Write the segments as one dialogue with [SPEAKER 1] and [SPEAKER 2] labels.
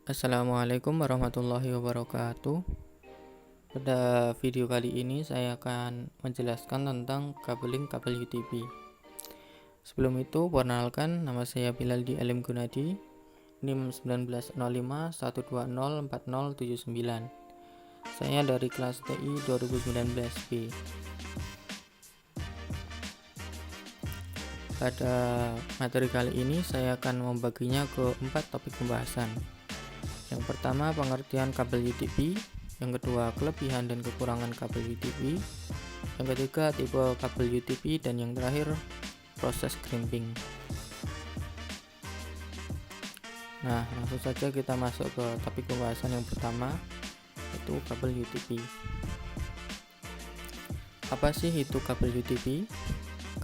[SPEAKER 1] Assalamualaikum warahmatullahi wabarakatuh. Pada video kali ini saya akan menjelaskan tentang kabeling kabel UTP. Sebelum itu, perkenalkan, nama saya Bilal di Alim Gunadi, NIM 190512040079. Saya dari kelas TI 2019B. Pada materi kali ini saya akan membaginya ke 4 topik pembahasan. Yang pertama, pengertian kabel UTP. Yang kedua, kelebihan dan kekurangan kabel UTP. Yang ketiga, tipe kabel UTP. Dan yang terakhir, proses crimping. Nah, langsung saja kita masuk ke topik pembahasan yang pertama, yaitu kabel UTP. Apa sih itu kabel UTP?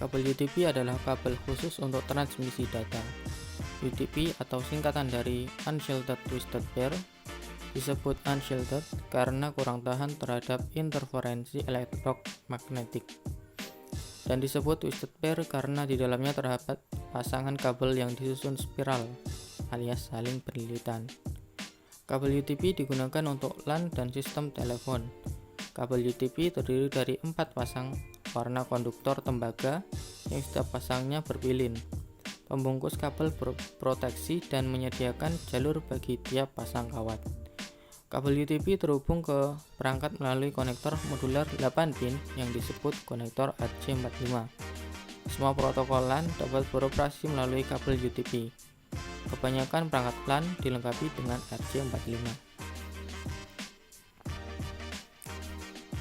[SPEAKER 1] Kabel UTP adalah kabel khusus untuk transmisi data. UTP atau singkatan dari Unshielded Twisted Pair disebut unshielded karena kurang tahan terhadap interferensi elektromagnetik, dan disebut twisted pair karena di dalamnya terdapat pasangan kabel yang disusun spiral alias saling berlilitan. Kabel UTP digunakan untuk LAN dan sistem telepon. Kabel UTP terdiri dari 4 pasang warna konduktor tembaga yang setiap pasangnya berpilin, pembungkus kabel berproteksi, dan menyediakan jalur bagi tiap pasang kawat. Kabel UTP terhubung ke perangkat melalui konektor modular 8 pin yang disebut konektor RJ45. Semua protokol LAN dapat beroperasi melalui kabel UTP. Kebanyakan perangkat LAN dilengkapi dengan RJ45.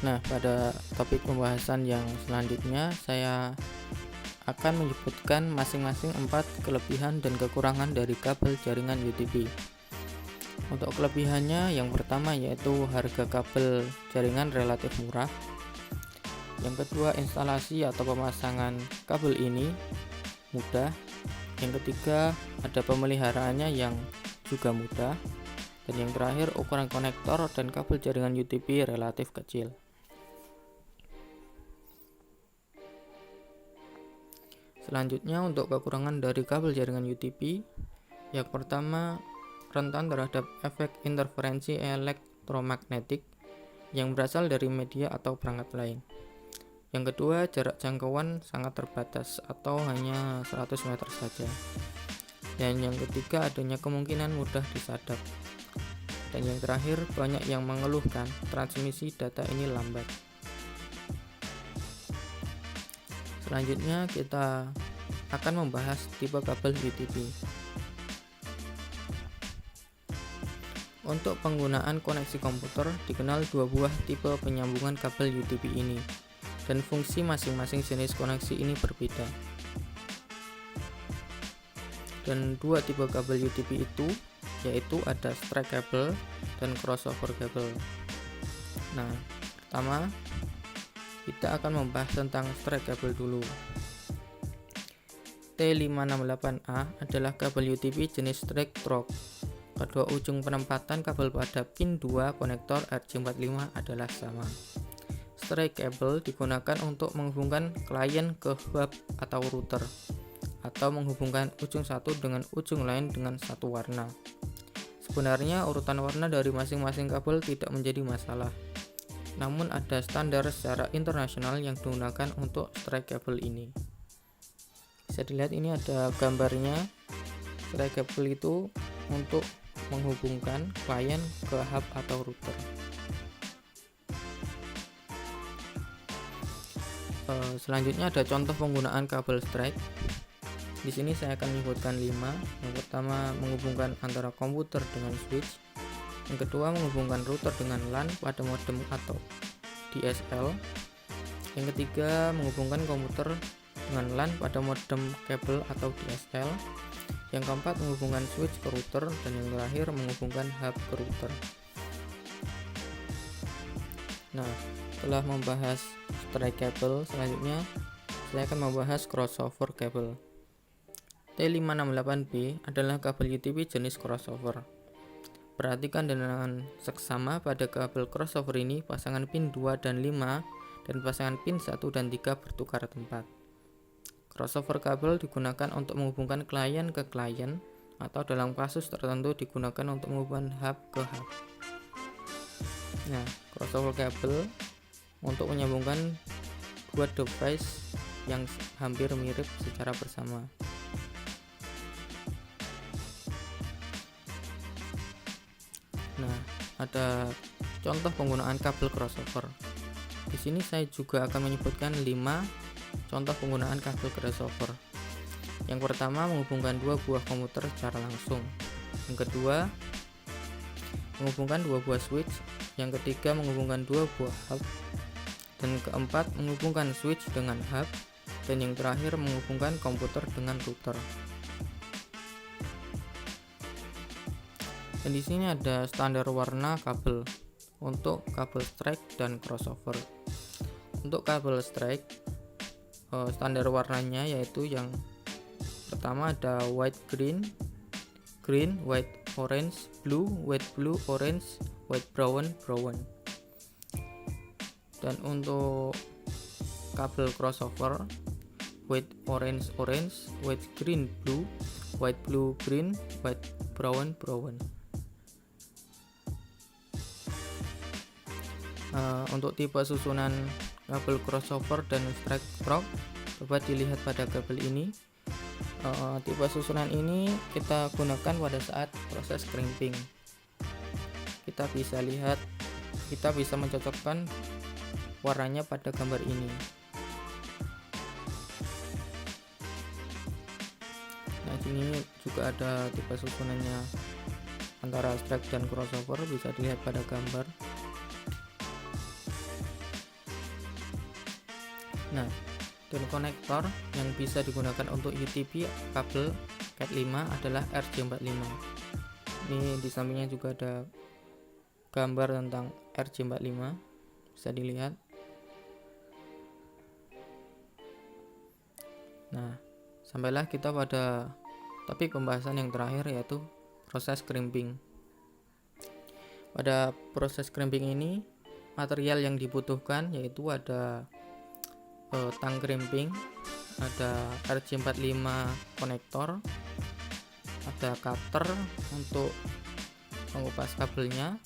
[SPEAKER 1] Nah, pada topik pembahasan yang selanjutnya saya akan menyebutkan masing-masing 4 kelebihan dan kekurangan dari kabel jaringan UTP. Untuk kelebihannya, yang pertama yaitu harga kabel jaringan relatif murah. Yang kedua, instalasi atau pemasangan kabel ini mudah. Yang ketiga, ada pemeliharaannya yang juga mudah. Dan yang terakhir, ukuran konektor dan kabel jaringan UTP relatif kecil. Selanjutnya, untuk kekurangan dari kabel jaringan UTP, yang pertama, rentan terhadap efek interferensi elektromagnetik yang berasal dari media atau perangkat lain. Yang kedua, jarak jangkauan sangat terbatas atau hanya 100 meter saja. Dan yang ketiga, adanya kemungkinan mudah disadap. Dan yang terakhir, banyak yang mengeluhkan transmisi data ini lambat. Selanjutnya, kita akan membahas tipe kabel UTP. Untuk penggunaan koneksi komputer, dikenal 2 buah tipe penyambungan kabel UTP ini, dan fungsi masing-masing jenis koneksi ini berbeda. Dan 2 tipe kabel UTP itu yaitu ada straight cable dan crossover cable. Nah, pertama kita akan membahas tentang straight cable dulu. T568A adalah kabel UTP jenis straight through. Kedua ujung penempatan kabel pada pin 2 konektor RJ45 adalah sama. Straight cable digunakan untuk menghubungkan klien ke hub atau router, atau menghubungkan ujung satu dengan ujung lain dengan satu warna. Sebenarnya urutan warna dari masing-masing kabel tidak menjadi masalah, namun ada standar secara internasional yang digunakan untuk straight cable ini. Bisa dilihat ini ada gambarnya. Straight cable itu untuk menghubungkan klien ke hub atau router. Selanjutnya ada contoh penggunaan kabel straight. Di sini saya akan menyebutkan 5. Yang pertama, menghubungkan antara komputer dengan switch. Yang kedua, menghubungkan router dengan LAN pada modem atau DSL. Yang ketiga, menghubungkan komputer dengan LAN pada modem kabel atau DSL. Yang keempat, menghubungkan switch ke router. Dan yang terakhir, menghubungkan hub ke router. Nah, setelah membahas straight cable, selanjutnya saya akan membahas crossover cable. T568B adalah kabel UTP jenis crossover. Perhatikan dengan seksama pada kabel crossover ini, pasangan pin 2 dan 5 dan pasangan pin 1 dan 3 bertukar tempat. Crossover kabel digunakan untuk menghubungkan klien ke klien atau dalam kasus tertentu digunakan untuk menghubungkan hub ke hub. Nah, crossover cable untuk menyambungkan dua device yang hampir mirip secara bersama. Nah, ada contoh penggunaan kabel crossover. Di sini saya juga akan menyebutkan 5 contoh penggunaan kabel crossover. Yang pertama, menghubungkan dua buah komputer secara langsung. Yang kedua, menghubungkan dua buah switch. Yang ketiga, menghubungkan dua buah hub. Dan keempat, menghubungkan switch dengan hub. Dan yang terakhir, menghubungkan komputer dengan router. Dan di sini ada standar warna kabel untuk kabel strike dan crossover. Untuk kabel strike, standar warnanya yaitu yang pertama ada white green, white orange, blue, orange, white brown. Dan untuk kabel crossover, white orange, white green blue, white blue green, white brown. Untuk tipe susunan kabel crossover dan strike probe dapat dilihat pada kabel ini. Tipe susunan ini kita gunakan pada saat proses crimping. Kita bisa mencocokkan warnanya pada gambar ini. Nah, sini juga ada tipe susunannya antara strike dan crossover, bisa dilihat pada gambar. Nah, dan konektor yang bisa digunakan untuk UTP kabel Cat 5 adalah RJ45. Ini di sampingnya juga ada gambar tentang RJ45, bisa dilihat. Nah, sampailah kita pada topik pembahasan yang terakhir, yaitu proses crimping. Pada proses crimping ini, material yang dibutuhkan yaitu ada tang crimping, ada RJ45 konektor, ada cutter untuk mengupas kabelnya,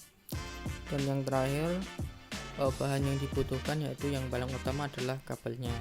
[SPEAKER 1] dan yang terakhir bahan yang dibutuhkan yaitu yang paling utama adalah kabelnya.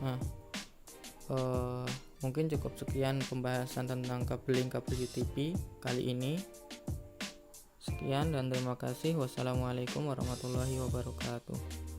[SPEAKER 1] Nah, Mungkin cukup sekian pembahasan tentang kabel UTP kali ini. Sekian dan terima kasih. Wassalamualaikum warahmatullahi wabarakatuh.